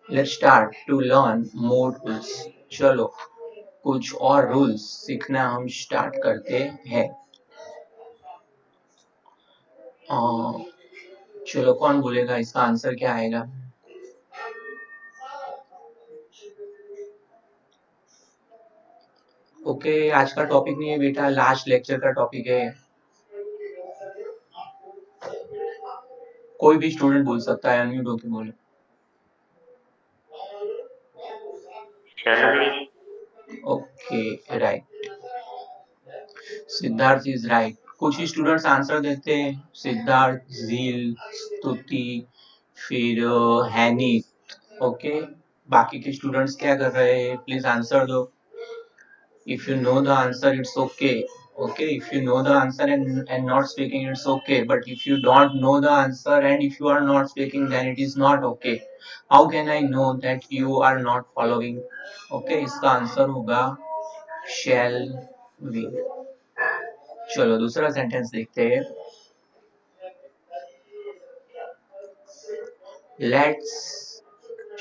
Let's start to learn more rules. चलो कुछ और रूल्स सीखना हम स्टार्ट करते हैं। चलो कौन बोलेगा इसका आंसर क्या आएगा? ओके आज का टॉपिक नहीं है बेटा, लास्ट लेक्चर का टॉपिक है। कोई भी स्टूडेंट बोल सकता है, अनम्यूट होके बोले। Okay right, Siddharth is right. कुछ ही स्टूडेंट्स आंसर देते हैं, सिद्धार्थ, झील, स्तुति, फिर हैनिक। ओके बाकी के स्टूडेंट्स क्या कर रहे हैं, प्लीज आंसर दो। If you know the answer, it's okay. Okay, if you know the answer and not speaking, it's okay. But if you don't know the answer and if you are not speaking, then it is not okay. How can I know that you are not following? Okay, इसका answer होगा shall we. चलो दूसरा sentence देखते हैं। Let's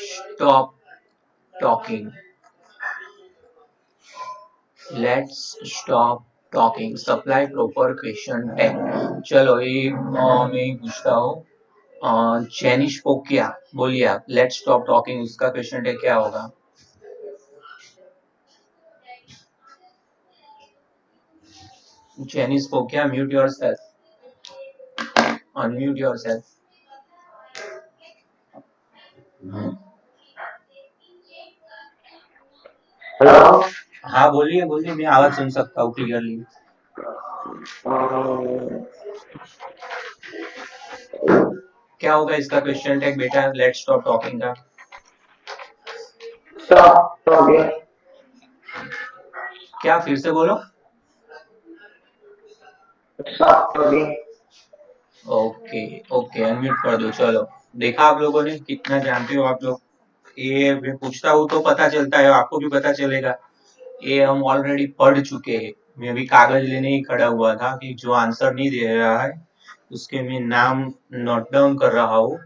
stop talking. Let's stop talking. Supply proper question tag. चलो ये मैं पूछता हूँ, जेनिश पोकिया बोलिए आप, लेट्स स्टॉप टॉकिंग उसका क्वेश्चन टैग क्या होगा? Jenish Pokiya, mute yourself, unmute yourself. Hello, हाँ बोलिए बोलिए, मैं आवाज सुन सकता हूँ क्लियरली। क्या होगा इसका क्वेश्चन टैग बेटा, लेट्स स्टॉप टॉकिंग का? Stop talking. क्या फिर से बोलो? Stop talking. Okay okay unmute कर दो। चलो देखा आप लोगों ने कितना जानते हो आप लोग। ये मैं पूछता हूँ तो पता चलता है, आपको भी पता चलेगा। ये हम ऑलरेडी पढ़ चुके हैं। मैं अभी कागज लेने ही खड़ा हुआ था कि जो आंसर नहीं दे रहा है उसके मैं नाम नोट डाउन कर रहा हूँ,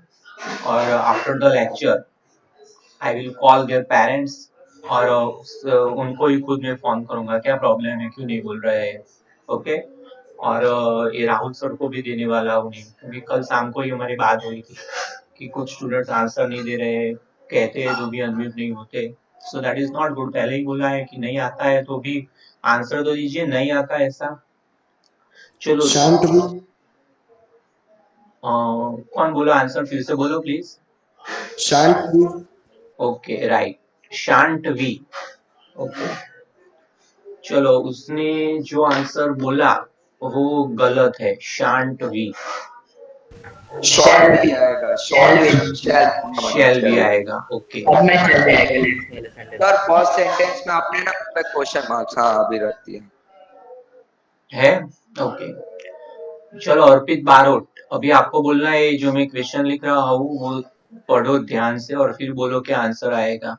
और after the lecture I will call their parents, और उनको ही खुद में फोन करूंगा क्या प्रॉब्लम है, क्यों नहीं बोल रहे हैं। ओके, और ये राहुल सर को भी देने वाला हूँ नहीं, क्योंकि कल शाम को ही हमारी बात हुई थी कि कुछ स्टूडेंट्स आंसर नहीं दे रहे, कहते हैं तो भी अनम्यूट नहीं होते। So that is not good. पहले ही बोला है कि नहीं आता है तो भी आंसर तो दीजिए, नहीं आता है ऐसा। चलो शांत भी। कौन बोला आंसर, फिर से बोलो प्लीज। शांत भी। ओके राइट, शांत वी। ओके चलो उसने जो आंसर बोला वो गलत है, शांत वी। शैल भी आएगा, शैल भी, शैल शैल भी आएगा। ओके अब मैं शैल भी आएगा, लेट्स वाले सेंटेंस। सर फर्स्ट सेंटेंस में आपने ना क्वेश्चन मार्क्स हाँ अभी रख दिया है। ओके चलो अर्पित बारोट, अभी आपको बोलना है जो मैं क्वेश्चन लिख रहा हूँ वो पढ़ो ध्यान से और फिर बोलो क्या आंसर आएगा।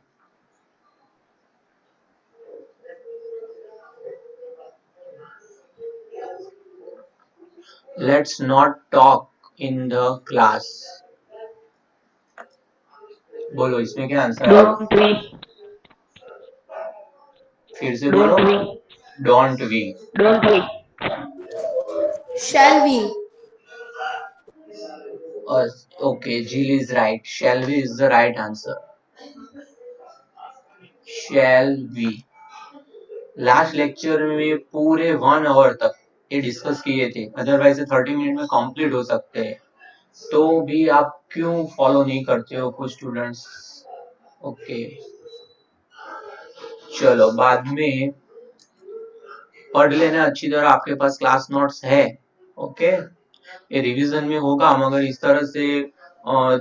Let's not talk in the class. बोलो इसमें क्या आंसर आएगा? Don't we. फिर से बोलो। Don't we. Don't we. Don't we. Shall we? Okay, Jill is right. Shall we is the right answer. Shall we? Last lecture में पूरे 1 our तक ये डिस्कस किए थे, अदरवाइज 30 मिनट में कंप्लीट हो सकते हैं। तो भी आप क्यों फॉलो नहीं करते हो कुछ स्टूडेंट्स? ओके चलो बाद में पढ़ लेना अच्छी तरह, आपके पास क्लास नोट्स है। ओके ये रिवीजन में होगा, हम अगर इस तरह से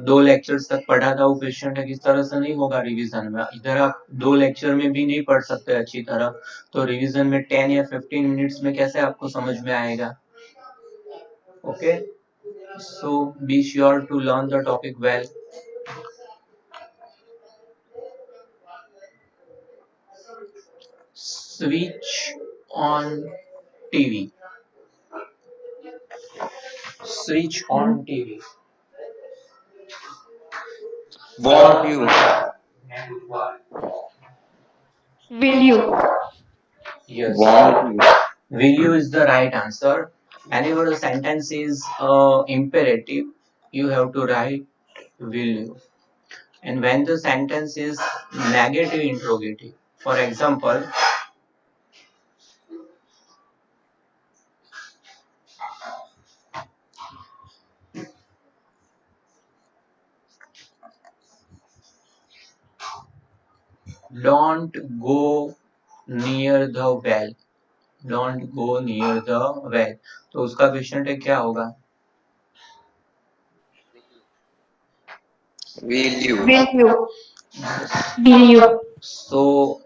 2 लेक्चर्स तक पढ़ा था वो क्वेश्चन है, किस तरह से नहीं होगा रिवीजन में। इधर आप 2 लेक्चर में भी नहीं पढ़ सकते अच्छी तरह, तो रिवीजन में 10 या 15 मिनट्स में कैसे आपको समझ में आएगा। Okay so be sure to learn the topic well. Switch on TV. Switch on TV. Want you. Will you? Yes. Want you. Will you is the right answer. Whenever the sentence is imperative, you have to write will you. And when the sentence is negative interrogative, for example, don't go near the well. Don't go near the well. तो उसका question tag क्या होगा? Will you. Will you? Will you? So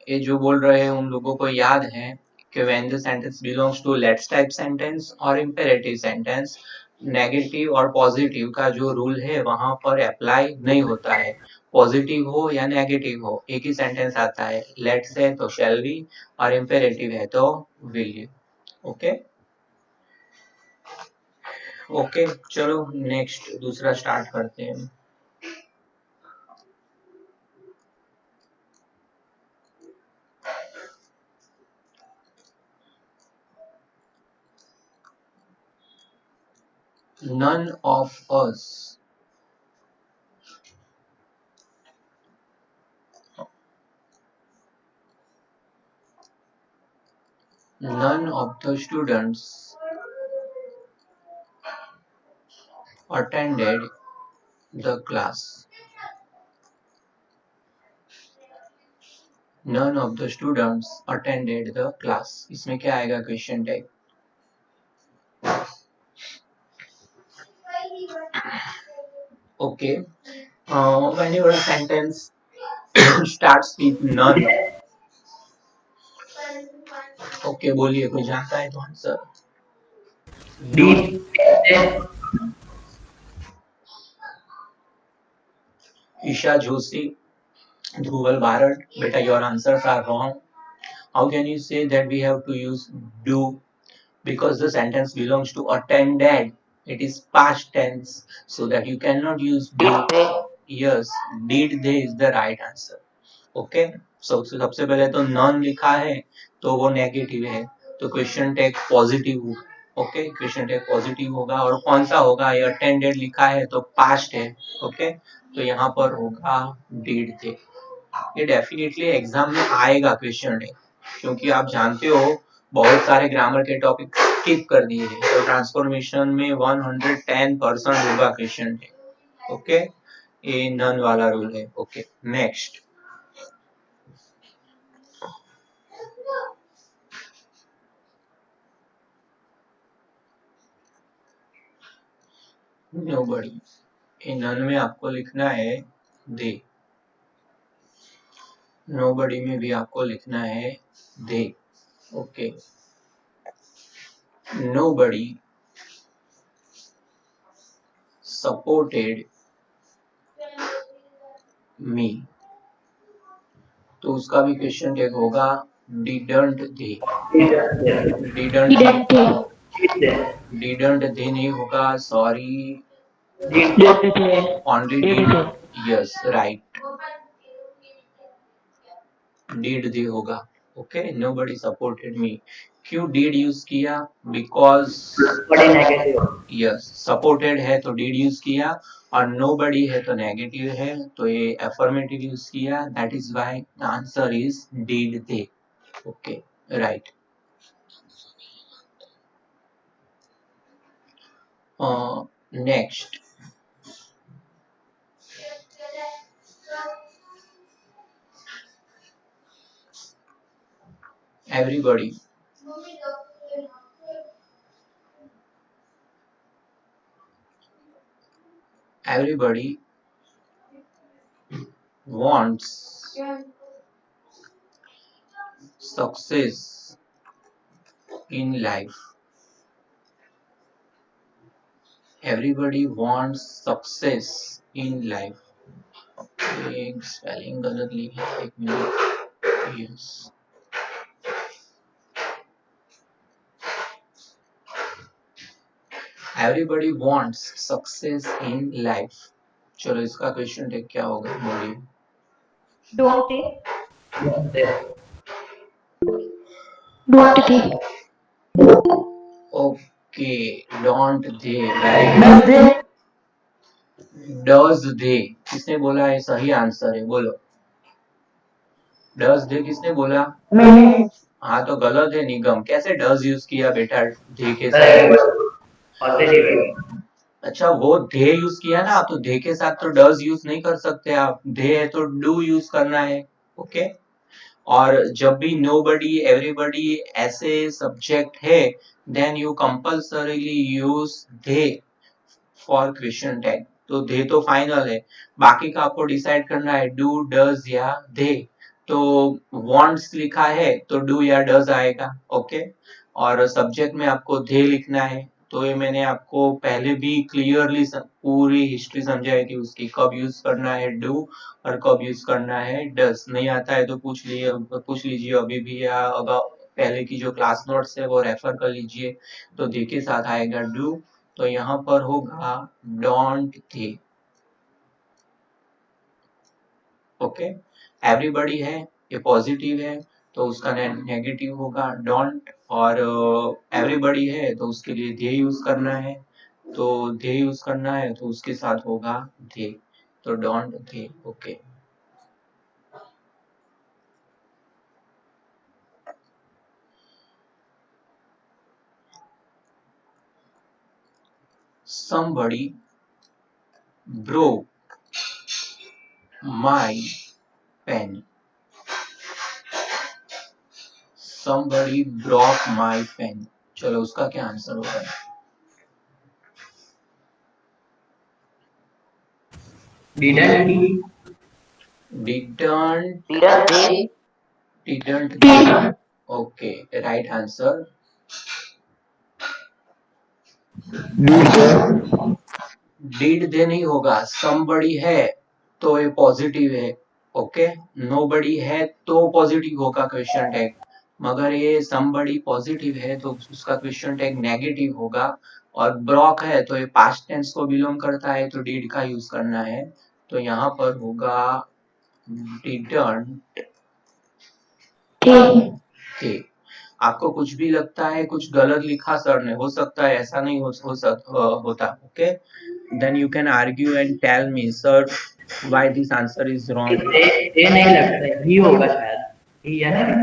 ये जो बोल रहे हैं उन लोगों को याद है कि when the sentence belongs to let's type sentence और imperative sentence, नेगेटिव और पॉजिटिव का जो रूल है वहां पर अप्लाई नहीं होता है. पॉजिटिव हो या नेगेटिव हो एक ही सेंटेंस आता है. लेट्स है तो शैल बी और इम्पेरेटिव है तो विल यू. ओके ओके चलो नेक्स्ट दूसरा स्टार्ट करते हैं. None of us none of the students attended the class. None of the students attended the class. इसमें क्या आएगा question tag? Okay. Whenever a sentence starts with none. Okay, बोलिए कोई जानता है तो answer. Did they? Isha Joshi, Dhruval Bharat, beta your answers are wrong. How can you say that we have to use do? Because the sentence belongs to attended. It is past tense, so that you cannot use do. Did they? Yes, did they is the right answer. Okay सबसे पहले तो non लिखा है तो वो negative है तो question tag positive. Okay question tag positive होगा और कौन सा होगा? ये अटेंडेड लिखा है तो पास्ट है. ओके तो यहाँ पर होगा डिड थे. ये डेफिनेटली एग्जाम में आएगा क्वेश्चन टैग क्योंकि आप जानते हो बहुत सारे ग्रामर के टॉपिक स्किप कर दिए हैं तो ट्रांसफॉर्मेशन में 110% होगा क्वेश्चन टैग. ओके ये नन वाला रूल है. Okay next. नोबडी. इन नन में आपको लिखना है दे. नोबडी में भी आपको लिखना है they. Okay nobody supported me तो उसका भी क्वेश्चन टैग होगा didn't they. Didn't Didn't they? Didn't they नहीं होगा. Sorry Did they? Only Did did. they? Yes right did they होगा. Okay nobody supported me. क्यों डिड यूज किया? Because Body negative. Yes supported है तो did use किया और nobody है तो नेगेटिव है तो ये अफर्मेटिव यूज किया. That is why the answer is did they. Okay right. Next. Everybody. Everybody wants success in life. Everybody wants success in life. एक स्पेलिंग गलत लिखी है. एक minute. Yes everybody wants success in life. चलो इसका question tag क्या होगा, बोलिए। Don't they? Don't they? Okay, don't they, very good. Does they किसने बोला है? सही आंसर है, बोलो। डज दे किसने बोला? हाँ तो गलत है निगम, कैसे डज यूज किया बेटा दे के साथ? पॉजिटिव है। अच्छा वो दे यूज किया ना, तो दे के साथ तो डज यूज नहीं कर सकते आप, दे है तो डू यूज करना है। ओके, और जब भी nobody everybody ऐसे सब्जेक्ट है, then you compulsorily use they for question tag. तो दे तो फाइनल है, बाकी का आपको डिसाइड करना है डू डज या दे। तो वांट्स लिखा है तो डू या डज आएगा। ओके, और सब्जेक्ट में आपको दे लिखना है। तो ये मैंने आपको पहले भी क्लियरली पूरी हिस्ट्री समझाई थी उसकी, कब यूज करना है डू और कब यूज करना है डज। नहीं आता है तो पूछ लीजिए अभी भी, या अगर पहले की जो क्लास नोट्स है वो रेफर कर लीजिए, तो दे के साथ आएगा डू। तो यहाँ पर होगा डोंट थे। ओके, एवरीबॉडी है, ये पॉजिटिव है, तो उसका नेगेटिव होगा डोंट। और एवरीबॉडी है तो उसके लिए दे यूज करना है, तो दे यूज करना है तो उसके साथ होगा दे, तो डोंट थे। Okay, somebody broke my pen, somebody broke my pen। चलो उसका क्या आंसर होगा? Didn't he? didn't Didn't they? didn't they? Okay, right answer Did they? Did they नहीं होगा, somebody है तो ये पॉजिटिव है। ओके, nobody है तो पॉजिटिव होगा क्वेश्चन टैग, मगर ये somebody पॉजिटिव है तो उसका क्वेश्चन टैग नेगेटिव होगा। और ब्रॉक है तो ये पास्ट टेंस को बिलोंग करता है, तो डिड का यूज करना है। तो यहाँ पर होगा डिडंट They. थे। आपको कुछ भी लगता है कुछ गलत लिखा सर ने, हो सकता है ऐसा नहीं होता। Okay, then you can argue and tell me sir why this answer is wrong। they नहीं लगता है, he होगा शायद। he है ना?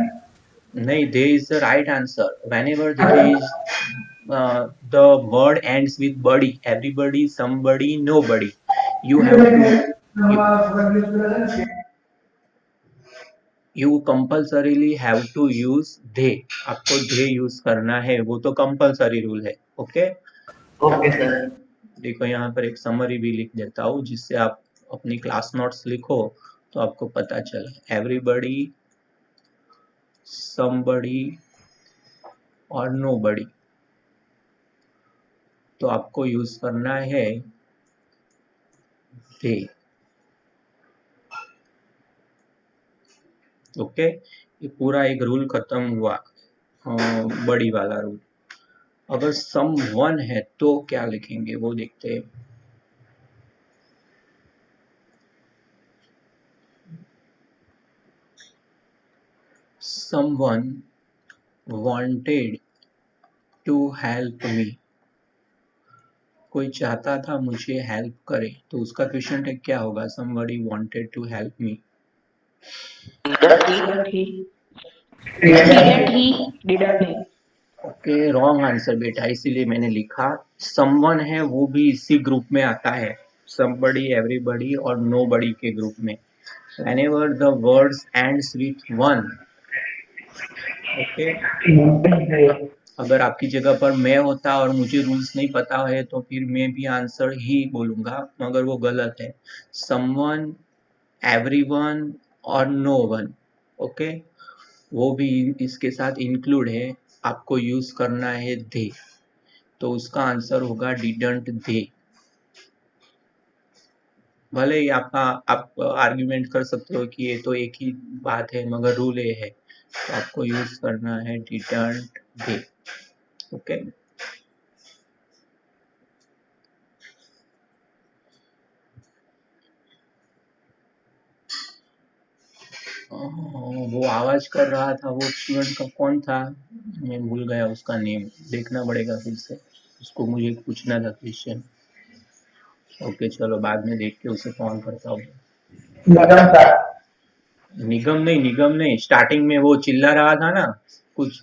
नहीं, there is the right answer whenever there is the word ends with body, everybody, somebody, nobody, you have to you compulsorily have to use they। आपको they use करना है, वो तो कंपलसरी रूल है। Okay, okay sir. देखो यहाँ पर एक समरी भी लिख देता हूँ जिससे आप अपनी क्लास नोट्स लिखो तो आपको पता चले। एवरीबडी, समबडी और नोबडी, तो आपको यूज करना है दे। ओके, ये पूरा एक रूल खत्म हुआ, बड़ी वाला रूल। अगर सम वन है तो क्या लिखेंगे वो देखते हैं। someone wanted to help me, कोई चाहता था मुझे हेल्प करे, तो उसका क्वेश्चन टैग क्या होगा? somebody wanted to help me। Didn't he? Didn't he? Didn't he? Okay, wrong answer बेटा, इसीलिए मैंने लिखा। समवन है वो भी इसी ग्रुप में आता है, somebody, everybody और nobody के ग्रुप में। whenever the words ends with one। Okay, अगर आपकी जगह पर मैं होता और मुझे रूल्स नहीं पता है तो फिर मैं भी आंसर ही बोलूंगा, मगर वो गलत है। समवन, एवरीवन और नो वन। ओके, वो भी इसके साथ इंक्लूड है, आपको यूज करना है दे, तो उसका आंसर होगा डिडंट दे। भले ही आप आर्ग्यूमेंट कर सकते हो कि ये तो एक ही बात है, मगर रूल ये है, तो आपको यूज करना है डिडंट दे। ओके, वो आवाज कर रहा था, वो स्टूडेंट का कौन था, मैं भूल गया उसका नेम, देखना पड़ेगा फिर से, उसको मुझे पूछना था क्वेश्चन। ओके चलो, बाद में देख के उसे फोन करता हूँ। निगम था। निगम नहीं, स्टार्टिंग में वो चिल्ला रहा था ना कुछ,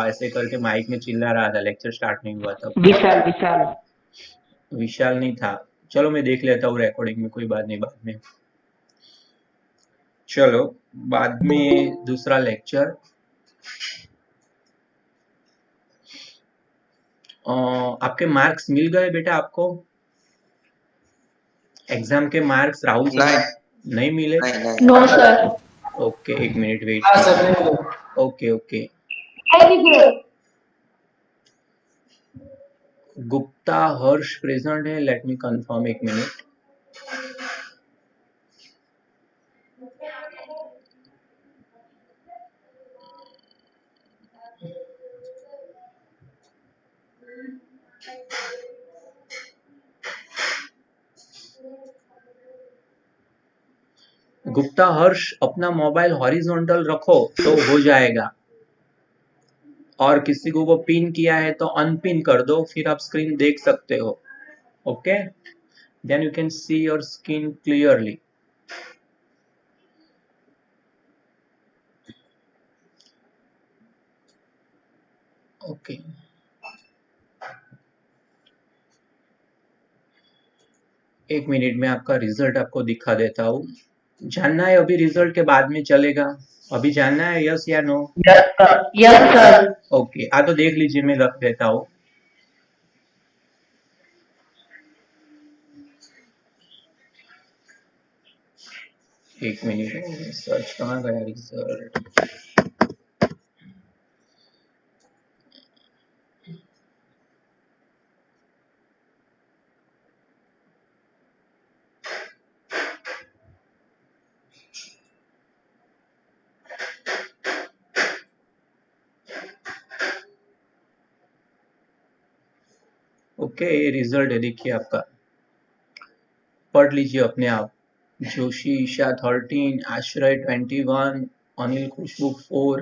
ऐसे करके माइक में चिल्ला रहा था, लेक्चर स्टार्ट नहीं हुआ तब। विशाल विशाल विशाल नहीं था। चलो मैं देख लेता हूँ रिकॉर्डिंग में, कोई बात नहीं, बाद में। चलो, बाद में दूसरा लेक्चर। आपके मार्क्स मिल गए बेटा आपको? एग्जाम के मार्क्स राहुल सर नहीं नहीं मिले? नहीं नहीं No, sir. ओके, एक मिनट वेट हाँ सर, कीजिए। नहीं मिला। Okay okay. Gupta Harsh present है, लेट मी कंफर्म, एक मिनट। गुप्ता हर्ष, अपना मोबाइल हॉरिजॉन्टल रखो तो हो जाएगा, और किसी को वो पिन किया है तो अनपिन कर दो, फिर आप स्क्रीन देख सकते हो। Okay, then you can see your screen clearly. Okay, एक मिनट में आपका रिजल्ट आपको दिखा देता हूँ। जानना है अभी रिजल्ट के बाद में चलेगा? अभी जानना है, यस या no? Yes sir. Yes, sir. Okay, तो देख लीजिए, मैं रख देता हूँ। एक मिनट, सर्च कहाँ गया रिजल्ट? ओके, ये रिजल्ट है, देखिए आपका, पढ़ लीजिए अपने आप। जोशी ईशा 13, आश्रय 21, अनिल खुशबू 4,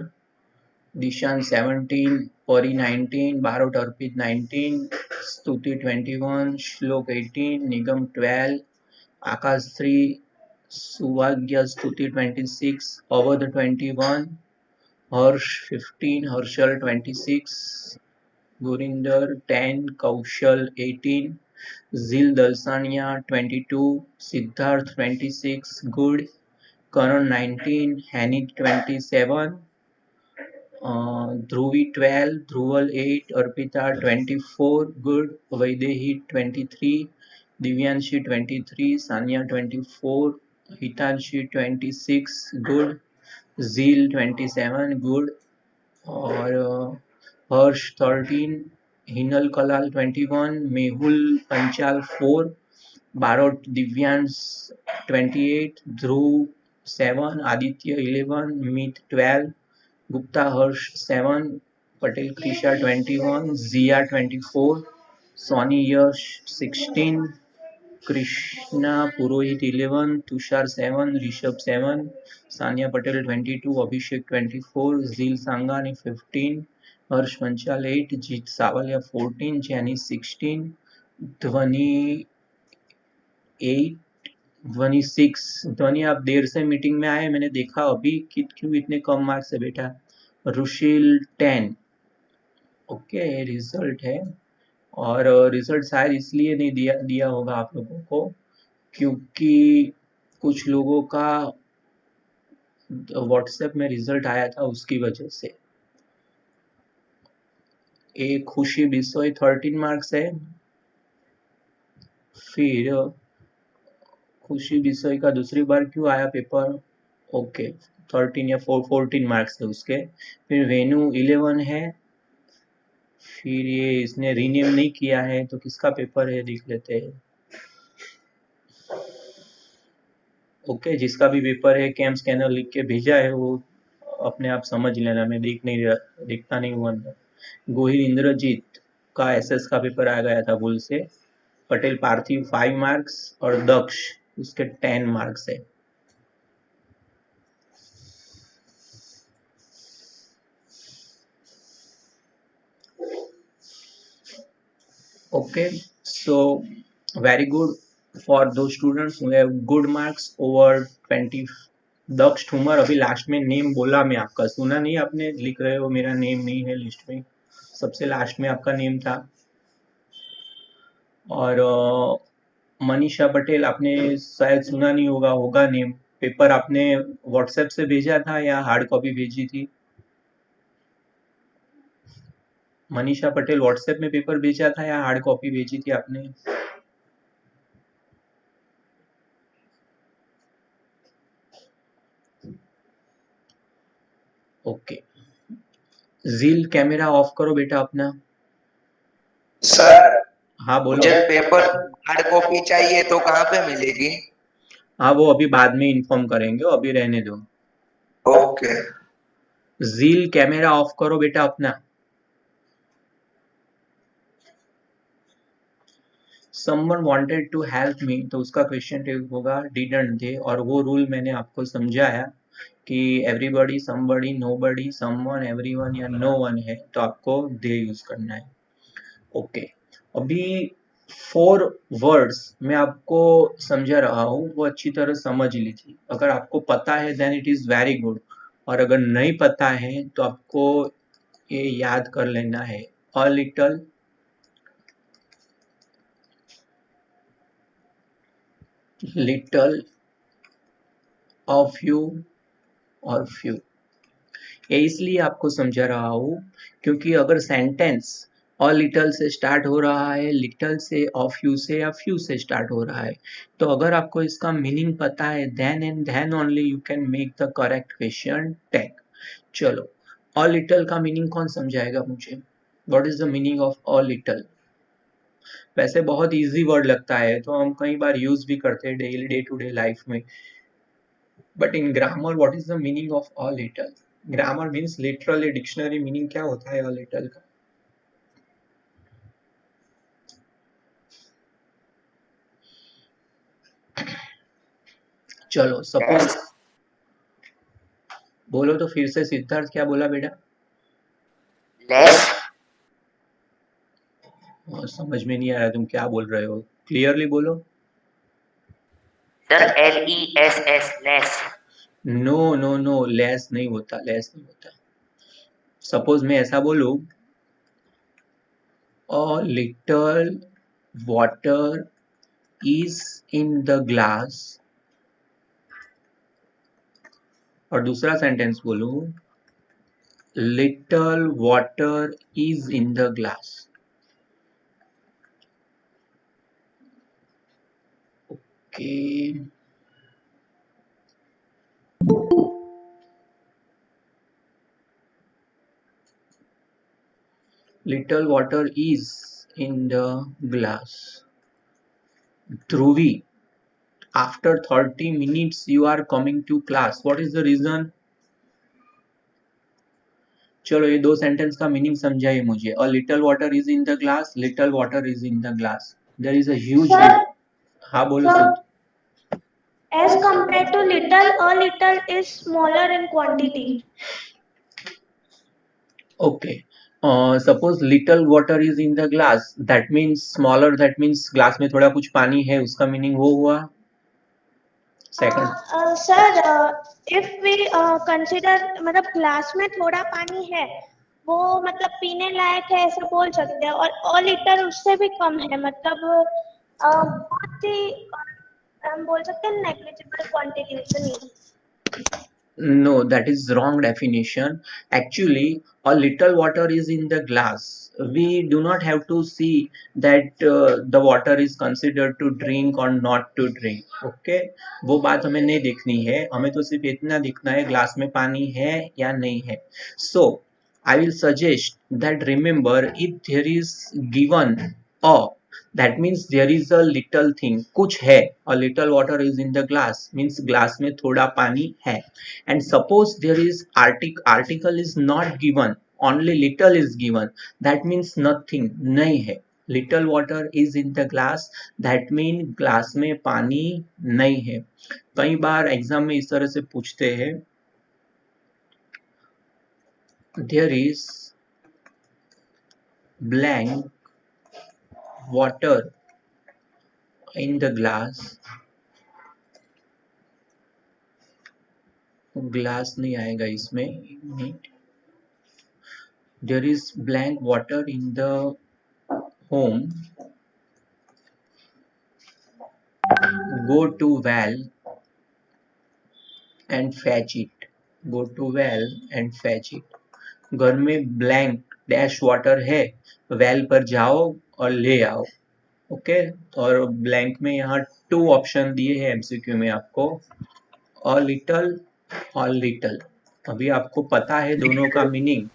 दिशान 17, परी 19, बारोट अर्पित 19, स्तुति 21, श्लोक 18, निगम 12, आकाश 3, सुभाग्य स्तुति 26, अवध 21, हर्ष 15, हर्षल 26, गुरिंदर 10, कौशल 18, Zil Dalsania 22, Siddharth 26, good, Karan 19, Hanit 27, Dhruvi 12, Dhruval 8, Arpita 24, good, Vaidehi 23, Divyanshi 23, Sanya 24, Hitanshi 26, good, Zil 27, good, और हर्ष 13, हिनल कलाल 21, मेहुल पंचाल 4, बारोट दिव्यांश 28, ध्रुव 7, आदित्य 11, मित 12, गुप्ता हर्ष 7, पटेल कृषा 21, जिया 24, सोनी यश 16, कृष्णा पुरोहित 11, तुषार 7, ऋषभ 7, सानिया पटेल 22, अभिषेक 24, झील सांगानी 15, हर्ष पंचाल 8, जीत सावलिया 14, जैनी 16, ध्वनि 8, ध्वनि 6। ध्वनि आप देर से मीटिंग में आए, मैंने देखा अभी कि क्यों इतने कम मार्क्स है बेटा। रुशील 10। ओके, रिजल्ट है, और रिजल्ट शायद इसलिए नहीं दिया होगा आप लोगों को, क्योंकि कुछ लोगों का व्हाट्सएप में रिजल्ट आया था, उसकी वजह से। एक खुशी बिसोई 13 मार्क्स है, फिर खुशी बिसोई का दूसरी बार क्यों आया पेपर, ओके 13 या 14 मार्क्स है उसके। फिर वेनु 11 है, फिर ये इसने रीनेम नहीं किया है, तो किसका पेपर है देख लेते हैं। ओके, जिसका भी पेपर है कैम स्कैनर लिख के भेजा है, वो अपने आप समझ लेना, मैं देखता नहीं हुआ अंदर। गोहिल इंद्रजीत का एसएस का पेपर आ गया था भूल से। पटेल पार्थिव 5 मार्क्स और दक्ष उसके 10 मार्क्स है। Okay, so very good for those students who have good marks over 20. दक्ष ठुमर, अभी लास्ट में नेम बोला मैं आपका, सुना नहीं आपने? लिख रहे हो मेरा नेम नहीं है लिस्ट में, सबसे लास्ट में आपका नेम था। और मनीषा पटेल, आपने शायद सुना नहीं होगा, होगा नेम। पेपर आपने व्हाट्सएप से भेजा था या हार्ड कॉपी भेजी थी? मनीषा पटेल, व्हाट्सएप में पेपर भेजा था या हार्ड कॉपी भेजी थी आपने? ओके, जील कैमरा ऑफ करो बेटा अपना। सर हाँ बोलो। मुझे पेपर हार्ड कॉपी चाहिए तो कहाँ पे मिलेगी? हाँ वो अभी बाद में इन्फॉर्म करेंगे, अभी रहने दो। ओके जील कैमरा ऑफ करो बेटा अपना। Someone wanted to help me, तो उसका क्वेश्चन टेक होगा didn't they, और वो रूल मैंने आपको समझाया कि everybody, somebody, nobody, someone, everyone या no one है तो आपको they यूज करना है। ओके, अभी 4 वर्ड्स मैं आपको समझा रहा हूँ, वो अच्छी तरह समझ लीजिए। अगर आपको पता है then it is very good, और अगर नहीं पता है तो आपको ये याद कर लेना है। A little, little, a few और फ्यू। ये इसलिए आपको समझा रहा हूँ क्योंकि अगर सेंटेंस अ लिटल से स्टार्ट हो रहा है, लिटल से, अ फ्यू से या फ्यू से स्टार्ट हो रहा है, तो अगर आपको इसका मीनिंग पता है then and then only you can make the correct question tag. चलो, अ लिटल का मीनिंग कौन समझाएगा मुझे? What is the meaning of a little? वैसे बहुत इजी वर्ड लगता है तो हम कई बार यूज भी करते हैं daily day to day life में, but in grammar what is the meaning of a little? Grammar means literally, dictionary meaning क्या होता है अ लिटल का? चलो सपोज, बोलो तो फिर से। सिद्धार्थ क्या बोला बेटा? लेस समझ में नहीं आ रहा तुम क्या बोल रहे हो, क्लियरली बोलो। Sir LESS less. No no no, less नहीं होता, लेस नहीं होता। सपोज मैं ऐसा बोलूं, a little water is in the glass, और दूसरा सेंटेंस बोलूं, little water is in the glass. Okay, little water is in the glass. Dhruvi, after 30 minutes you are coming to class, what is the reason? चलो ये दो sentence का meaning समझाइए मुझे। A little water is in the glass, little water is in the glass, there is a huge. Sir, हाँ बोलो sir, सुध। as compared to little, a little is smaller in quantity. Okay, suppose little water is in the glass, that means smaller, that means glass में थोड़ा कुछ पानी है, उसका meaning वो हुआ। Second, Sir, if we consider मतलब ग्लास में थोड़ा पानी है, वो मतलब पीने लायक है ऐसा बोल सकते हैं, और अ लीटर उससे भी कम है, मतलब बहुत ही हम बोल सकते हैं नेग्लिजिबल क्वांटिटी उससे नहीं। no, that is wrong definition. Actually, a little water is in the glass. We do not have to see that the water is considered to drink or not to drink. Okay, वो बात हमें नहीं देखनी है, हमें तो सिर्फ इतना देखना है ग्लास में पानी है या नहीं है। So I will suggest that remember, if there is given a, that means there is a little thing, कुछ है, a little water is in the glass means glass में थोड़ा पानी है। And suppose there is article is not given, only little is given, that means nothing, नहीं है। little water is in the glass, that mean glass में पानी नहीं है। कई बार एग्जाम में इस तरह से पूछते हैं, there is blank water in the glass, glass नहीं आएगा इसमें, एक minute, there is blank water in the home, go to well and fetch it, go to well and fetch it, घर में ब्लैंक डैश वाटर है, well पर जाओ और ले आओ। ओके, और ब्लैंक में यहाँ 2 ऑप्शन दिए हैं एमसीक्यू में आपको, अ लिटल और लिटल। अभी आपको पता है दोनों का मीनिंग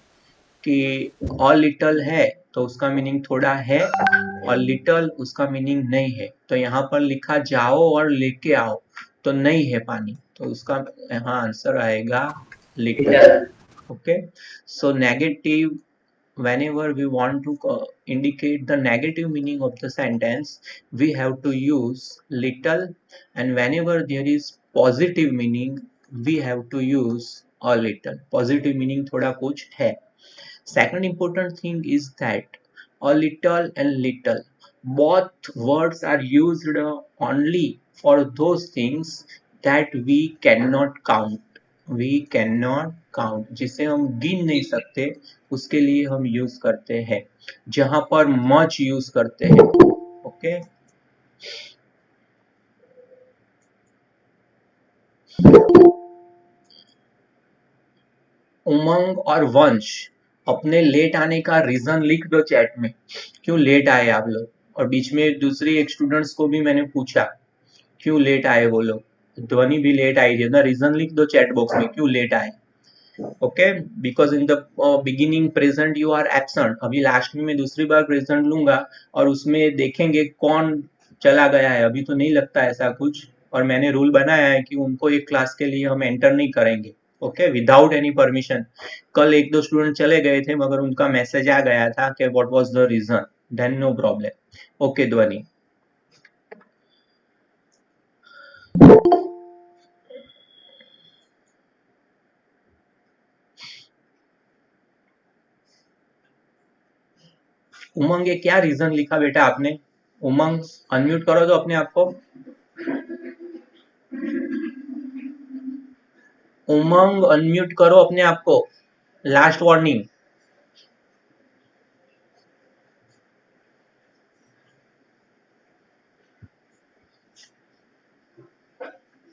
कि अ लिटल है तो उसका मीनिंग थोड़ा है और लिटल उसका मीनिंग नहीं है। तो यहाँ पर लिखा जाओ और लेके आओ तो नहीं है पानी, तो उसका यहाँ आंसर आएगा little. Okay, so negative, whenever we want to indicate the negative meaning of the sentence, we have to use little, and whenever there is positive meaning, we have to use a little. Positive meaning थोड़ा कुछ है। Second important thing is that a little and little, both words are used only for those things that we cannot count. We cannot count, जिसे हम गिन नहीं सकते उसके लिए हम यूज करते हैं, जहां पर much यूज करते हैं। ओके, उमंग और वंश, अपने लेट आने का रीजन लिख दो चैट में, क्यों लेट आए आप लोग। और बीच में दूसरी एक स्टूडेंट्स को भी मैंने पूछा क्यों लेट आए वो लोग, ध्वनि भी लेट आई थी ना, रीजन लिख दो चैट बॉक्स में क्यों लेट आए। Okay, because in the beginning present you are absent, अभी लास्ट में मैं दूसरी बार प्रेजेंट लूंगा और उसमें देखेंगे कौन चला गया है, अभी तो नहीं लगता ऐसा कुछ, और मैंने रूल बनाया है कि उनको एक क्लास के लिए हम एंटर नहीं करेंगे। Okay, without any permission. कल 1-2 स्टूडेंट चले गए थे मगर उनका मैसेज आ गया था कि what was the reason, then no problem. Okay Dhwani, Umang ये क्या रीजन लिखा बेटा आपने, उमंग अनम्यूट करो तो अपने आप को, उमंग अनम्यूट करो अपने आप को, लास्ट वार्निंग।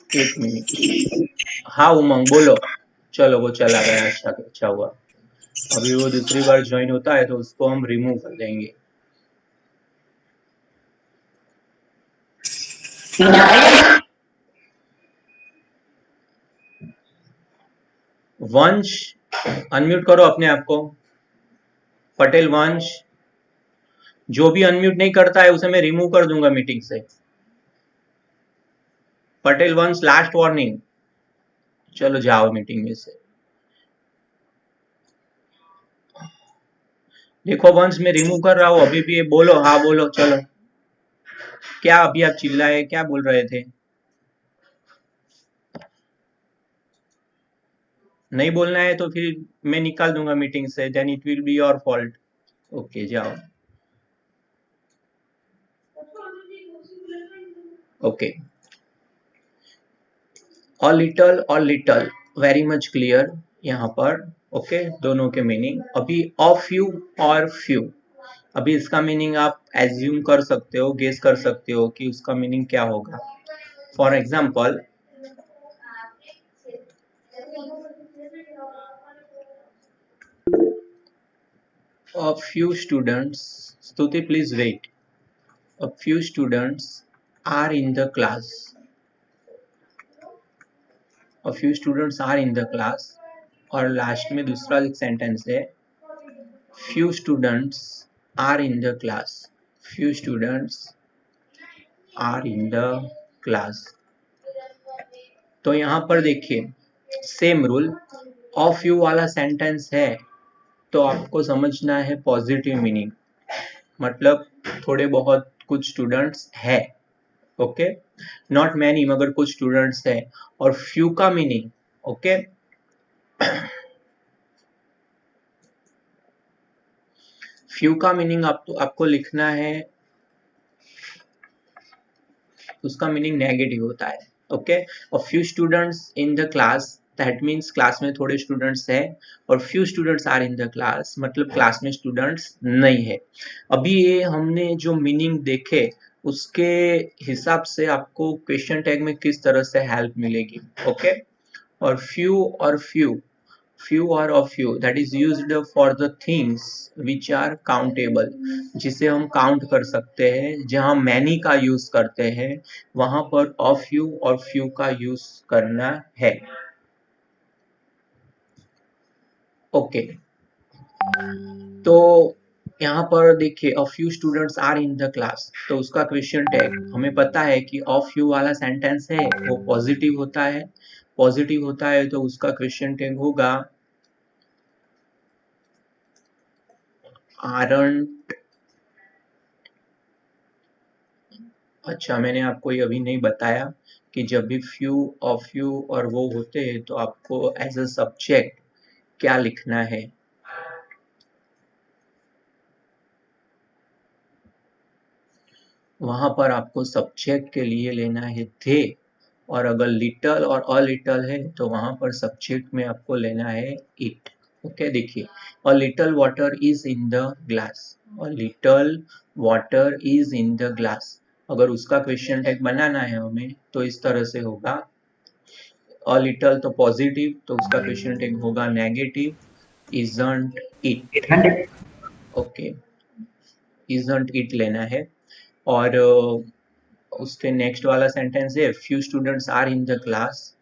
एक मिनट, हाँ उमंग बोलो। चलो वो चला गया, अच्छा हुआ। अभी वो दूसरी बार ज्वाइन होता है तो उसको हम रिमूव कर देंगे। वंश अनम्यूट करो अपने आप को, पटेल वंश, जो भी अनम्यूट नहीं करता है उसे मैं रिमूव कर दूंगा मीटिंग से। पटेल वंश लास्ट वार्निंग, चलो जाओ मीटिंग में से। देखो वंश मैं रिमूव कर रहा हूं, अभी भी ये बोलो, हाँ बोलो चलो। क्या अभी आप चिल्लाए, क्या बोल रहे थे, नहीं बोलना है तो फिर मैं निकाल दूंगा मीटिंग से, then it will be your fault. Okay जाओ। ओके, अ लिटल और लिटल वेरी मच क्लियर यहाँ पर। ओके, दोनों के मीनिंग। अभी अ फ्यू और फ्यू, अभी इसका मीनिंग आप एज्यूम कर सकते हो, गेस कर सकते हो कि उसका मीनिंग क्या होगा। For example, a few students, Stuti please wait, a few students are in the class, a few students are in the class, और लास्ट में दूसरा एक सेंटेंस है few students are in the class, few students are in the class। तो यहाँ पर देखिए same rule, a few वाला सेंटेंस है तो आपको समझना है पॉजिटिव मीनिंग, मतलब थोड़े बहुत कुछ स्टूडेंट्स है। ओके, नॉट मैनी मगर कुछ स्टूडेंट्स है। और फ्यू का मीनिंग, ओके, फ्यू का मीनिंग आपको लिखना है उसका मीनिंग नेगेटिव होता है। ओके, और few students in the class, that means class में थोड़े स्टूडेंट्स हैं, और few students are in the class मतलब क्लास में स्टूडेंट्स नहीं है। अभी ये हमने जो मीनिंग देखे उसके हिसाब से आपको क्वेश्चन टैग में किस तरह से हेल्प मिलेगी। ओके, और few or a few that is used for the things which are countable, जिसे हम काउंट कर सकते हैं। जहां many का यूज करते हैं वहां पर a few और few का यूज करना है। ओके, तो यहाँ पर देखिए a few students are in the class, तो उसका क्वेश्चन टैग हमें पता है कि a few वाला सेंटेंस है वो पॉजिटिव होता है। पॉजिटिव होता है तो उसका क्वेश्चन टैग होगा aren't। अच्छा, मैंने आपको ये अभी नहीं बताया कि जब भी फ्यू और फ्यू और वो होते हैं तो आपको एज अ सब्जेक्ट क्या लिखना है। वहां पर आपको सब्जेक्ट के लिए लेना है थे, और अगर लिटल और अ लिटल है तो वहां पर सब्जेक्ट में आपको लेना है इट। ओके, देखिए अ little water is in the glass, a little water is in the glass. अगर उसका क्वेश्चन टैग बनाना है हमें तो इस तरह से होगा, अ लिटल तो पॉजिटिव तो उसका क्वेश्चन टैग होगा negative, isn't it. Isn't it? Okay, isn't it लेना है। और उसके नेक्स्ट वाला सेंटेंस है few students are in the class.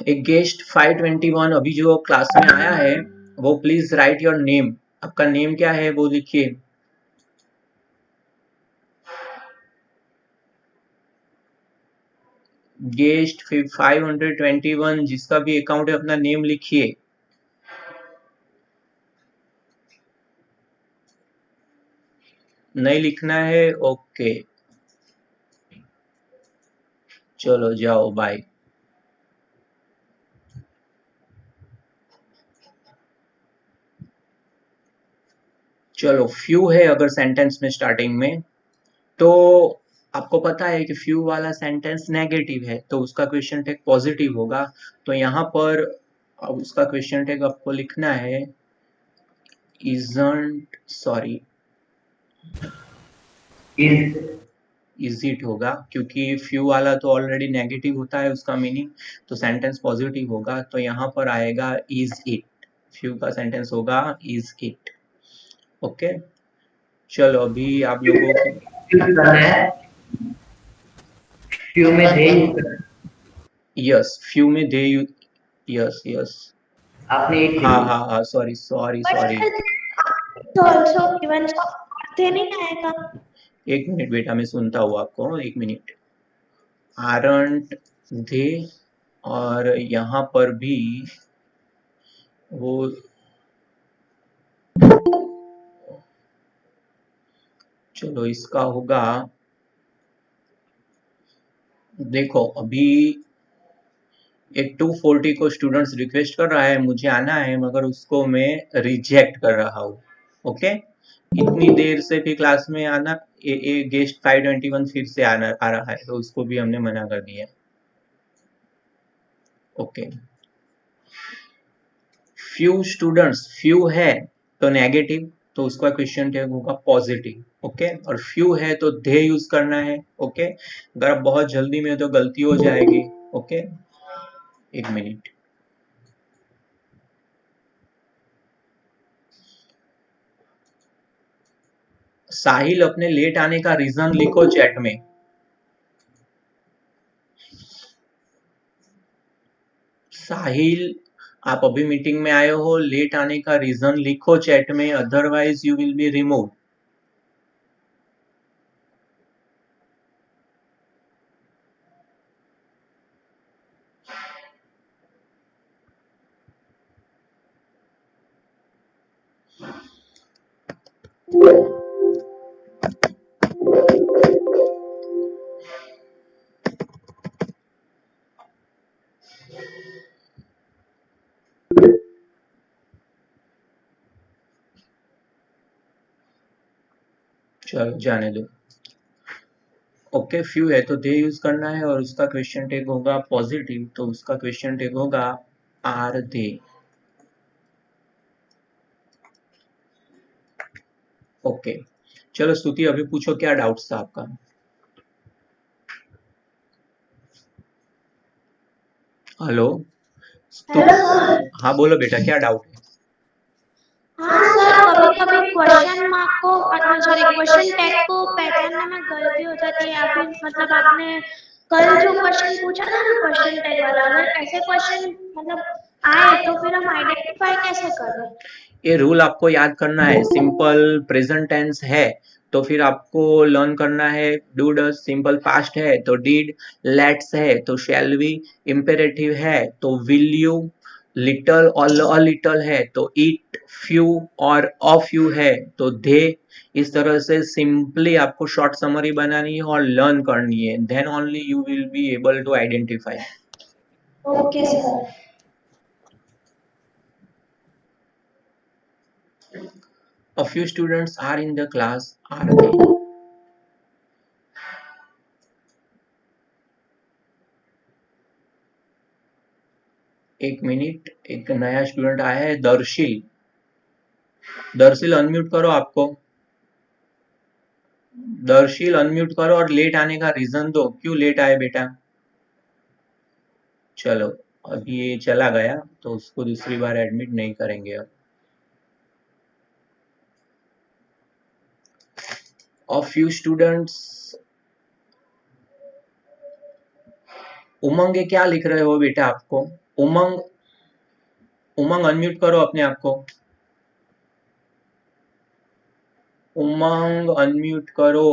एक गेस्ट 521 अभी जो क्लास में आया है वो प्लीज राइट योर नेम। आपका नेम क्या है वो लिखिए। गेस्ट 521 जिसका भी अकाउंट है अपना नेम लिखिए। नहीं लिखना है? ओके, चलो जाओ, बाय। चलो, फ्यू है अगर सेंटेंस में स्टार्टिंग में तो आपको पता है कि फ्यू वाला सेंटेंस नेगेटिव है तो उसका क्वेश्चन टैग पॉजिटिव होगा। तो यहाँ पर अब उसका क्वेश्चन टैग आपको लिखना है isn't, sorry, Is is it होगा, क्योंकि फ्यू वाला तो ऑलरेडी नेगेटिव होता है उसका मीनिंग, तो सेंटेंस पॉजिटिव होगा तो यहाँ पर आएगा इज इट। फ्यू का सेंटेंस होगा इज इट। ओके, चलो अभी आप लोगों की use करना है? Few में they use करना है। यस, फ्यू में दे, यस यस, आपने it लिख हाँ दिया। हाँ हाँ, sorry sorry But sorry. it's also given थे नहीं आएगा। एक मिनट बेटा, मैं सुनता हूँ आपको, एक मिनट। आरंट दे, और यहाँ पर भी वो, चलो इसका होगा, देखो अभी एक 240 को स्टूडेंट्स रिक्वेस्ट कर रहा है मुझे आना है, मगर उसको मैं रिजेक्ट कर रहा हूँ। ओके, इतनी देर से भी क्लास में आना, ये गेस्ट 521 फिर से आना आ रहा है तो उसको भी हमने मना कर दिया। ओके, फ्यू स्टूडेंट्स, फ्यू है तो नेगेटिव तो उसका क्वेश्चन टैग होगा पॉजिटिव। ओके, और फ्यू है तो दे यूज करना है। ओके, अगर आप बहुत जल्दी में हो तो गलती हो जाएगी। ओके, एक मिनट। साहिल, अपने लेट आने का रीजन लिखो चैट में। साहिल, आप अभी मीटिंग में आए हो, लेट आने का रीजन लिखो चैट में, otherwise you will be remove. चलो जाने दो। ओके, फ्यू है तो दे यूज करना है और उसका क्वेश्चन टैग होगा पॉजिटिव, तो उसका क्वेश्चन टैग होगा आर दे। ओके, चलो स्तुति अभी पूछो क्या डाउट्स था आपका। Hello hello sir. हाँ बोलो बेटा, क्या डाउट है। हाँ सर, कभी कभी क्वेश्चन मार्क को सॉरी क्वेश्चन टैग को पहचानने में गलती हो जाती है। अभी मतलब आपने कल जो क्वेश्चन पूछा था ना क्वेश्चन टैग वाला, अगर ऐसे क्वेश्चन मतलब आए तो फिर हम आइडेंटिफाई कैसे करें? ये रूल आपको याद करना है। सिंपल प्रेजेंट टेंस है तो फिर आपको लर्न करना है डू डज, सिंपल पास्ट है तो डिड, लेट्स है तो शैल वी, इम्पेरेटिव है तो विल यू, लिटल और अ लिटल है तो इट, फ्यू और अ फ्यू है तो दे। इस तरह से सिंपली आपको शॉर्ट समरी बनानी है और लर्न करनी है, then only you will be able to identify. Okay sir. A few students are in the class, are they? एक मिनट, एक नया स्टूडेंट आया है दर्शिल। दर्शिल अनम्यूट करो आपको। दर्शिल अनम्यूट करो और लेट आने का रीजन दो, क्यों लेट आए बेटा। चलो अभी ये चला गया तो उसको दूसरी बार एडमिट नहीं करेंगे अब। A few students, उमंग ये क्या लिख रहे हो बेटा आपको। उमंग, उमंग अनम्यूट करो अपने आप को। उमंग अनम्यूट करो।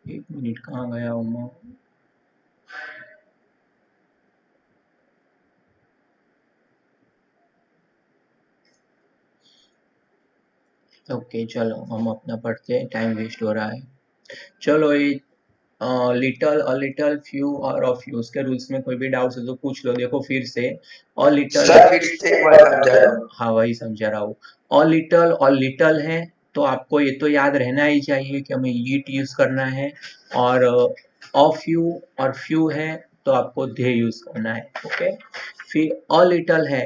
एक मिनट, कहाँ गया उमंग। ओके चलो हम अपना पढ़ते हैं, टाइम वेस्ट हो रहा है। चलो ये लिटल, अ लिटल, फ्यू और ऑफ फ्यू, उसके रूल्स में कोई भी डाउट्स है तो पूछ लो। देखो फिर से अ लिटल, सर फिर से एक बार समझा दो। हाँ वही समझा रहा हूँ। अ लिटल और लिटल है तो आपको ये तो याद रहना ही चाहिए कि हमें ईट यूज करना है, और अ फ्यू और फ्यू है तो आपको दे यूज करना है। ओके, फिर अ लिटल है,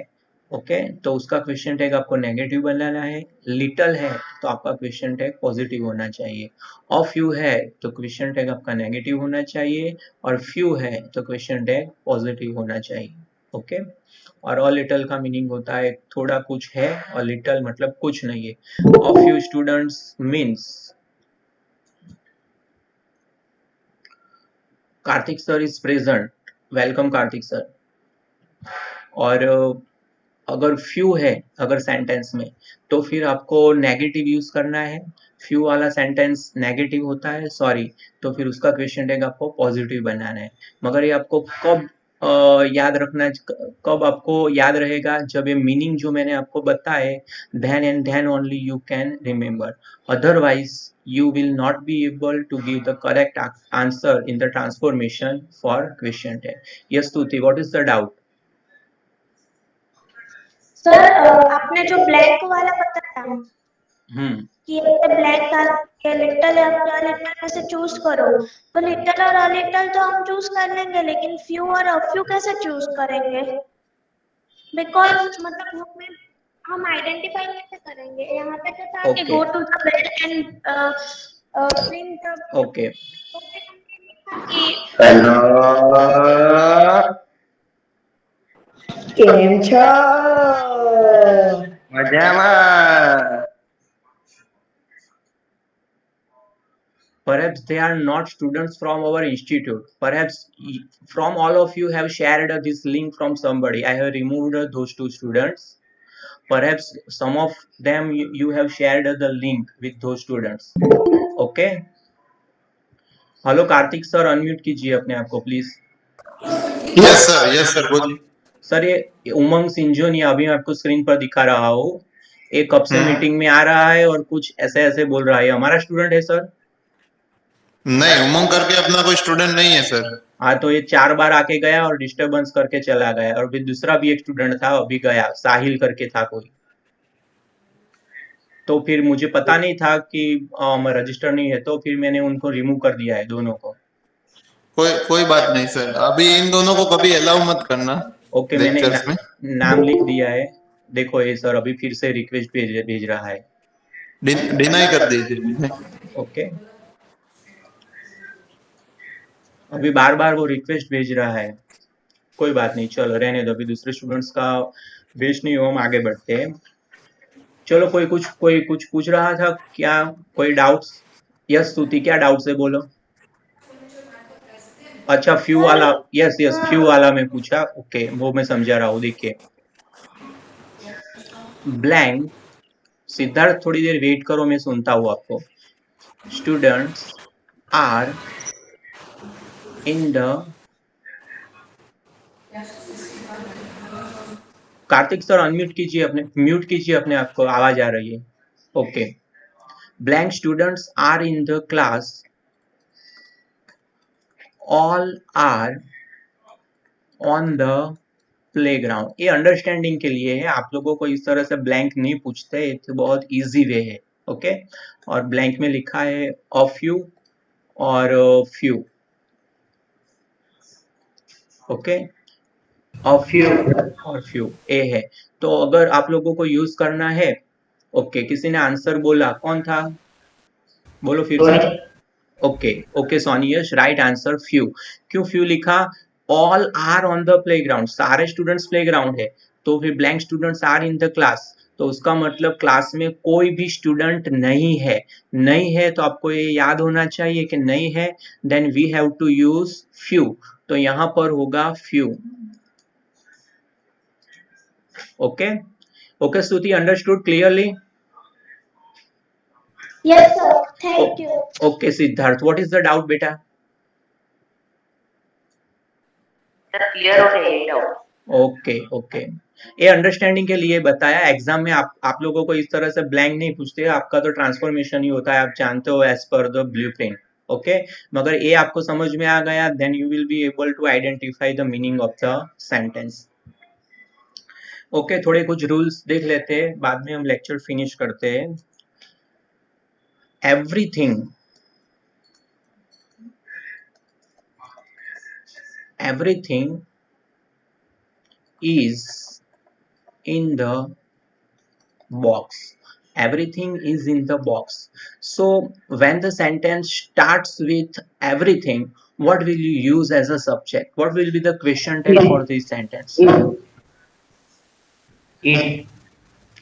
ओके तो उसका क्वेश्चन टैग आपको नेगेटिव बनाना है। लिटल है तो आपका क्वेश्चन टैग पॉजिटिव होना चाहिए। और फ्यू है तो क्वेश्चन टैग आपका नेगेटिव होना चाहिए, और फ्यू है तो क्वेश्चन टैग पॉजिटिव होना चाहिए। ओके, और अ लिटल का मीनिंग होता है थोड़ा कुछ है, और लिटल मतलब कुछ नहीं है। A few students means Kartik sir is present, welcome Kartik sir. और अगर फ्यू है अगर सेंटेंस में तो फिर आपको नेगेटिव यूज करना है। फ्यू वाला सेंटेंस नेगेटिव होता है सॉरी, तो फिर उसका क्वेश्चन टैग आपको पॉजिटिव बनाना है। मगर ये आपको कब याद रखना, कब आपको याद रहेगा, जब ये मीनिंग जो मैंने आपको बताए then and then only you can remember, otherwise you will not be able to give the correct answer in the transformation for question tag. Yes Tuti, what is the doubt? Sir आपने जो blank वाला बताया हम्म, कि ऐसे blank आ ये little या little में से चूज करो, तो लिटल और अलिटल तो हम चूज कर लेंगे, लेकिन फ्यू और अफ्यू कैसे चूज करेंगे? बिकॉज मतलब हमें हम आइडेंटिफाई कैसे करेंगे? यहाँ पे तो था कि Okay. Go to the bed and bring the Okay. कि हेलो કેમ છો? मजामा। Perhaps they are not students from our institute. Perhaps from all of you have shared this link from somebody. I have removed those two students. Perhaps some of them you have shared the link with those students. Okay. Hello Kartik sir, unmute कीजिए अपने आप को please. Yes sir बोलिए। Sir ये उमंग सिंजोनिया अभी मैं आपको screen पर दिखा रहा हूँ, एक कब से मीटिंग में आ रहा है और कुछ ऐसे ऐसे बोल रहा है, हमारा स्टूडेंट है सर। नहीं, उमंग करके अपना कोई स्टूडेंट नहीं है सर। हाँ तो ये 4 बार आके गया और डिस्टरबेंस करके चला गया, और फिर दूसरा भी एक स्टूडेंट था अभी गया, साहिल करके था कोई। तो फिर मुझे पता नहीं था कि रजिस्टर नहीं है, तो फिर मैंने उनको रिमूव कर दिया है दोनों को। कोई कोई बात नहीं सर, अभी इन दोनों को कभी अलाउ मत करना ओके, मैंने लेक्चर्स में। नाम लिख दिया है। देखो ये सर अभी फिर से रिक्वेस्ट भेज रहा है। डिनाई कर दीजिए। ओके, अभी बार बार वो रिक्वेस्ट भेज रहा है। कोई बात नहीं, चलो रहने दो, अभी दूसरे स्टूडेंट्स का वेस्ट नहीं हो, हम आगे बढ़ते हैं। चलो कोई कुछ पूछ रहा था क्या? कोई डाउट्स? यस स्तुति, क्या डाउट्स है बोलो। अच्छा फ्यू वाला, यस यस फ्यू वाला मैं पूछा, ओके वो मैं समझा रहा हूँ। देखिए ब्लैंक, सिद्धार्थ थोड़ी देर वेट करो, मैं सुनता हूँ आपको। Students are in the, Kartik sir unmute कीजिए अपने, म्यूट कीजिए अपने आप को, आवाज आ रही है। Okay, blank students are in the class, all are on the playground. ये अंडरस्टैंडिंग के लिए है, आप लोगों को इस तरह से ब्लैंक नहीं पूछते, ये तो बहुत इजी वे है। ओके, और ब्लैंक में लिखा है अ फ्यू और फ्यू। ओके, अ फ्यू और फ्यू ए है। तो अगर आप लोगों को यूज करना है, ओके किसी ने आंसर बोला, कौन था बोलो फिर से। Okay okay Soni Yash, right answer few. क्यों फ्यू लिखा? All are on the playground, सारे स्टूडेंट्स प्लेग्राउंड है, तो फिर blank students are in the class, तो उसका मतलब क्लास में कोई भी स्टूडेंट नहीं है। नहीं है तो आपको ये याद होना चाहिए कि नहीं है, then we have to use few, तो यहां पर होगा few. Okay okay Stuti, understood clearly? Yes, sir. Thank you. Okay Siddharth, what is the doubt बेटा? सर क्लियर हो गया ये डाउट। ओके ओके, ये अंडरस्टैंडिंग के लिए बताया। एग्जाम में आप लोगों को इस तरह से ब्लैंक नहीं पूछते, आपका तो ट्रांसफॉर्मेशन ही होता है, आप जानते हो as per the blueprint. Okay, मगर ये आपको समझ में आ गया, then you will be able to identify the meaning of the sentence. Okay, थोड़े कुछ रूल्स देख लेते हैं, बाद में हम लेक्चर फिनिश करते हैं। Everything is in the box. Everything is in the box. So when the sentence starts with everything, what will you use as a subject? What will be the question tag for this sentence? It.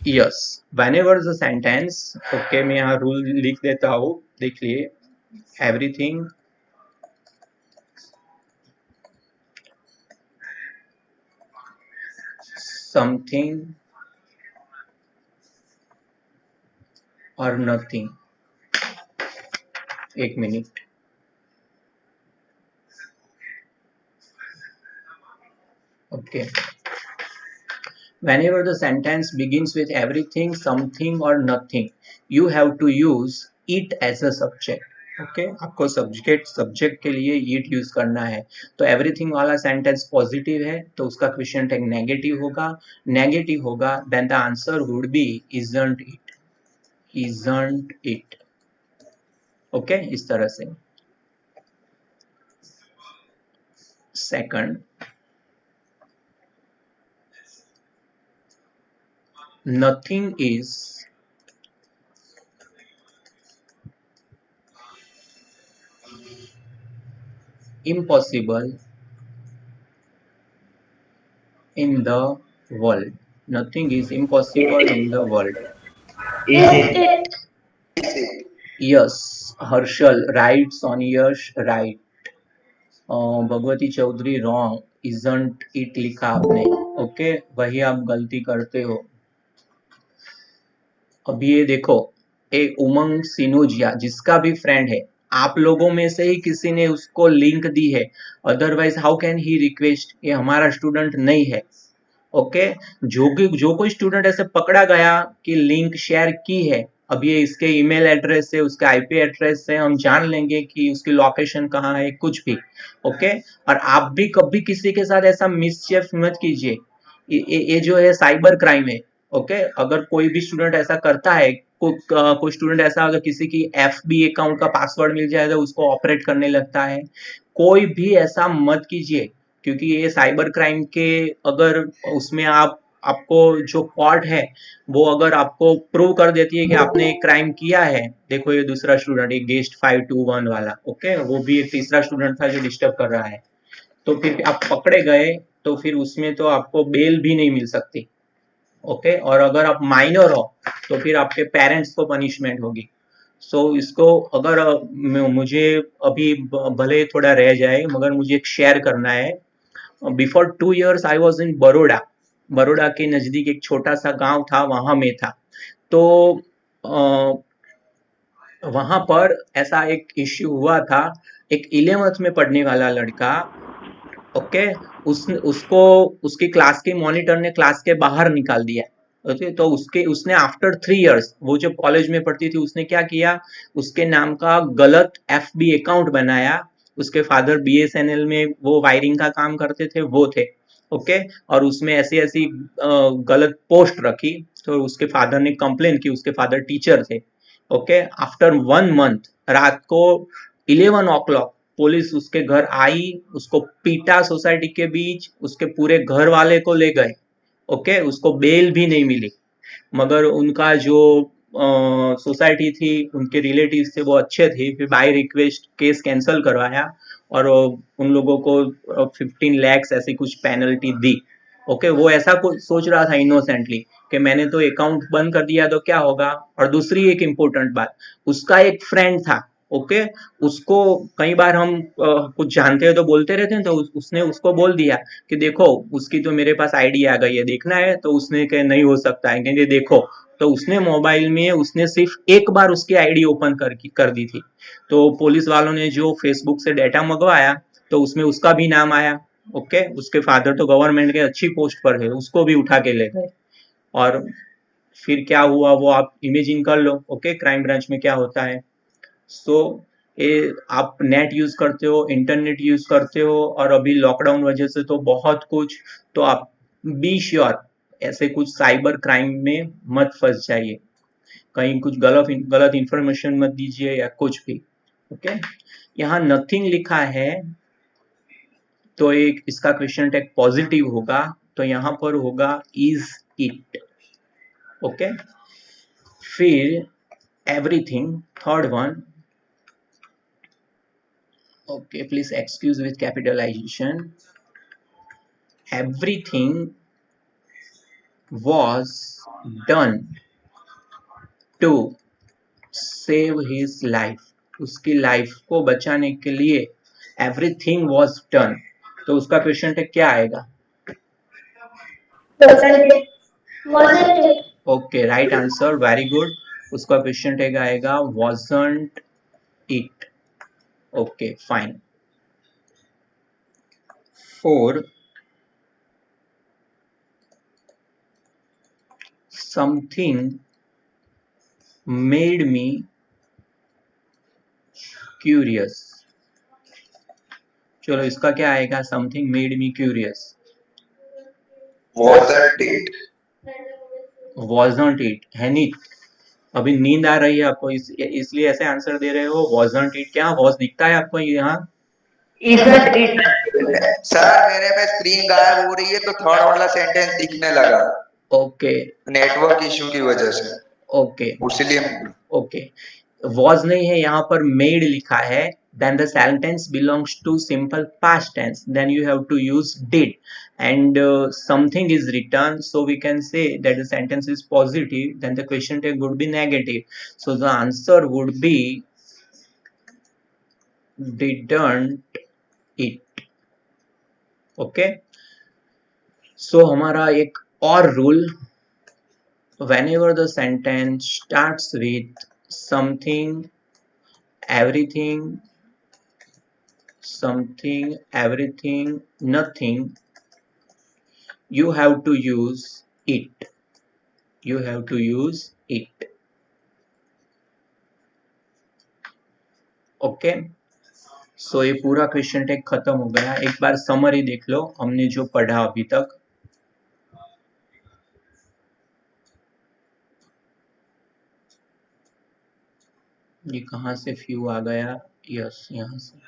Yes, whenever the sentence, okay मैं यहाँ rule लिख देता हूँ, देख लिए। everything something or nothing, एक minute. Okay, whenever the sentence begins with everything, something or nothing, you have to use it as a subject. Okay आपको subject के लिए इट यूज करना है। तो एवरीथिंग वाला सेंटेंस पॉजिटिव है, तो उसका क्वेश्चन टैग नेगेटिव होगा, then the answer would be isn't it. Okay, इस तरह से। Second, nothing is impossible in the world. Nothing is impossible in the world. Is it? Yes, Harshal right, Soni Yash right, Bhagwati Chaudhary wrong, isn't it लिखा आपने। Okay, वही आप गलती करते हो। अभी ये देखो, एक उमंग सिनोजिया जिसका भी फ्रेंड है, आप लोगों में से ही किसी ने उसको लिंक दी है, otherwise how can he request? ये हमारा स्टूडेंट नहीं है। ओके, जो कोई स्टूडेंट ऐसे पकड़ा गया कि लिंक शेयर की है, अब ये इसके ईमेल एड्रेस से, उसके आईपी एड्रेस से हम जान लेंगे कि उसकी लोकेशन कहाँ है, कुछ भी। ओके, और आप भी कभी किसी के साथ ऐसा मिसचिफ मत कीजिए। ये जो है साइबर क्राइम है। ओके, अगर कोई भी स्टूडेंट ऐसा करता है, कोई स्टूडेंट ऐसा अगर किसी की एफबी अकाउंट का पासवर्ड मिल जाए तो उसको ऑपरेट करने लगता है, कोई भी ऐसा मत कीजिए, क्योंकि ये साइबर क्राइम के अगर उसमें आपको जो कॉर्ट है वो अगर आपको प्रूव कर देती है कि आपने एक क्राइम किया है, देखो ये दूसरा स्टूडेंट, एक गेस्ट 521 वाला, ओके, वो भी एक तीसरा स्टूडेंट था जो डिस्टर्ब कर रहा है, तो फिर आप पकड़े गए तो फिर उसमें तो आपको बेल भी नहीं मिल सकती। ओके, और अगर आप माइनर हो तो फिर आपके पेरेंट्स को पनिशमेंट होगी। सो इसको अगर मुझे अभी भले थोड़ा रह जाए मगर मुझे एक शेयर करना है। Before 2 years I was in Baroda. Baroda के नजदीक एक छोटा सा गांव था, वहां में था। तो वहां पर ऐसा एक इश्यू हुआ था। एक 11th में पढ़ने वाला लड़का, ओके, उसको उसकी क्लास के मॉनिटर ने क्लास के बाहर निकाल दिया। ओके, तो उसने आफ्टर 3 years, वो जब कॉलेज में पढ़ती थी, उसने क्या किया, उसके नाम का गलत एफबी अकाउंट बनाया। उसके फादर बीएसएनएल में वो वायरिंग का काम करते थे, वो थे। ओके, और उसमें ऐसी ऐसी गलत पोस्ट रखी, तो उसके फादर ने कंप्लेन की, उसके फादर टीचर थे। ओके, आफ्टर 1 month रात को 11 o'clock पुलिस उसके घर आई, उसको पीटा सोसाइटी के बीच, उसके पूरे घर वाले को ले गए। ओके, उसको बेल भी नहीं मिली, मगर उनका जो सोसाइटी थी, उनके रिलेटिव्स थे, वो अच्छे थे, फिर बाय रिक्वेस्ट केस कैंसिल करवाया और उन लोगों को 15 lakhs ऐसी कुछ पेनल्टी दी। ओके, वो ऐसा कुछ सोच रहा था इनोसेंटली कि मैंने तो अकाउंट बंद कर दिया तो क्या होगा। और दूसरी एक इम्पोर्टेंट बात, उसका एक फ्रेंड था। ओके, उसको कई बार हम कुछ जानते हैं तो बोलते रहते हैं, तो उसने उसको बोल दिया कि देखो उसकी तो मेरे पास आईडी आ गई है, देखना है, तो उसने कहा नहीं हो सकता है, कहेंगे देखो, तो उसने मोबाइल में उसने सिर्फ एक बार उसकी आईडी ओपन कर दी थी। तो पुलिस वालों ने जो फेसबुक से डेटा मंगवाया तो उसमें उसका भी नाम आया। ओके, उसके फादर तो गवर्नमेंट के अच्छी पोस्ट पर है, उसको भी उठा के ले गए। और फिर क्या हुआ वो आप इमेजिन कर लो। ओके, क्राइम ब्रांच में क्या होता है। सो ये आप नेट यूज करते हो, इंटरनेट यूज करते हो, और अभी लॉकडाउन वजह से तो बहुत कुछ, तो आप बी श्योर ऐसे कुछ साइबर क्राइम में मत फंस जाइए, कहीं कुछ गलत गलत इंफॉर्मेशन मत दीजिए या कुछ भी। ओके, यहाँ नथिंग लिखा है तो एक इसका क्वेश्चन टैग पॉजिटिव होगा, तो यहाँ पर होगा इज इट। ओके, फिर everything, third one. Okay, please excuse with capitalization. Everything was done to save his life. उसकी लाइफ को बचाने के लिए everything was done, तो उसका क्वेश्चन टैग क्या आएगा? wasn't it? Okay, right answer, very good. उसका क्वेश्चन टैग आएगा wasn't it. Okay, fine. 4, something made me curious. चलो इसका क्या आएगा? Something made me curious. wasn't it? wasn't it है नहीं। अभी नींद आ रही है आपको, इसलिए ऐसे आंसर दे रहे हो। wasn't it, क्या वॉज दिखता है आपको यहाँ? Isn't it? सर मेरे में स्क्रीन गायब हो रही है तो थर्ड वाला सेंटेंस दिखने लगा, ओके नेटवर्क इशू की वजह से, ओके इसलिए। ओके, was नहीं है यहाँ पर, made लिखा है। then the sentence belongs to simple past tense, then you have to use did, and something is written, so we can say that the sentence is positive, then the question tag would be negative, so the answer would be didn't it. Okay, so हमारा एक और rule, whenever the sentence starts with something, everything, something, everything, nothing, you have to use it. You have to use it. Okay, so ये पूरा question tag खत्म हो गया। एक बार summary देख लो हमने जो पढ़ा अभी तक। ये कहाँ से फ्यू आ गया? यस, यहाँ से।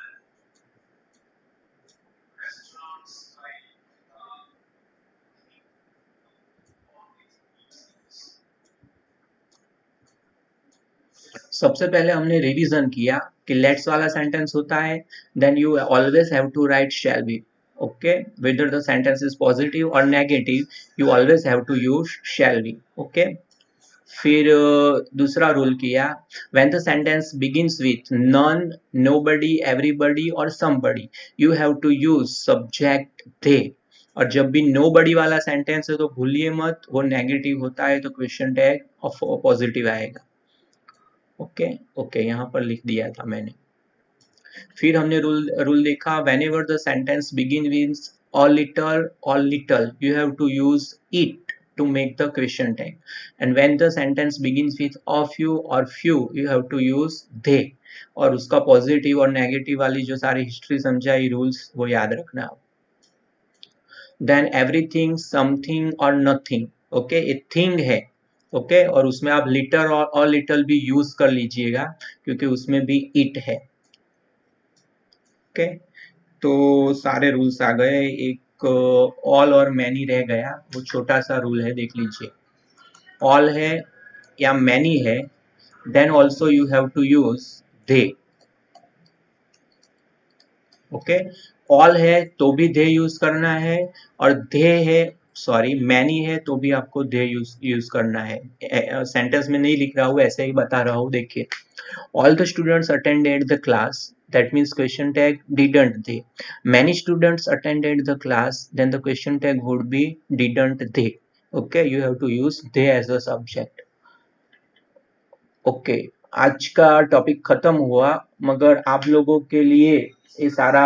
सबसे पहले हमने रिवीजन किया कि लेट्स वाला सेंटेंस होता है, then you always have to write shall be. Okay, whether the sentence is positive और negative, you always have to use shall be. Okay, फिर दूसरा रूल किया, when the sentence begins with none, nobody, everybody और somebody, you have to use subject they. और जब भी nobody वाला sentence है तो भूलिए मत, वो नेगेटिव होता है तो क्वेश्चन टैग पॉजिटिव आएगा। ओके ओके, यहाँ पर लिख दिया था मैंने। फिर हमने रूल देखा, whenever the sentence begin with or little, you have to use it to make the question tag, and when the sentence begins with a few or few, you have to use they। और उसका positive और negative वाली जो सारी history समझाई, rules, वो याद रखना आप। देन एवरीथिंग, समथिंग और नथिंग। ओके, ये थिंग है। ओके, और उसमें आप लिटर और लिटल भी यूज कर लीजिएगा क्योंकि उसमें भी इट है। ओके, तो सारे रूल्स आ गए। एक ऑल और मैनी रह गया, वो छोटा सा रूल है, देख लीजिए। ऑल है या मैनी है, then also you have to use they. Okay, all है तो भी दे यूज करना है, और दे है, सॉरी, मैनी है तो भी आपको दे यूज करना है। सेंटेंस में नहीं लिख रहा हूँ, ऐसे ही बता रहा हूँ। देखिए, all the students attended the class, that means question tag didn't they। many students attended the class, then the question tag would be didn't they। okay, you have to use they as a subject। okay, आज का topic खत्म हुआ, मगर आप लोगों के लिए ये सारा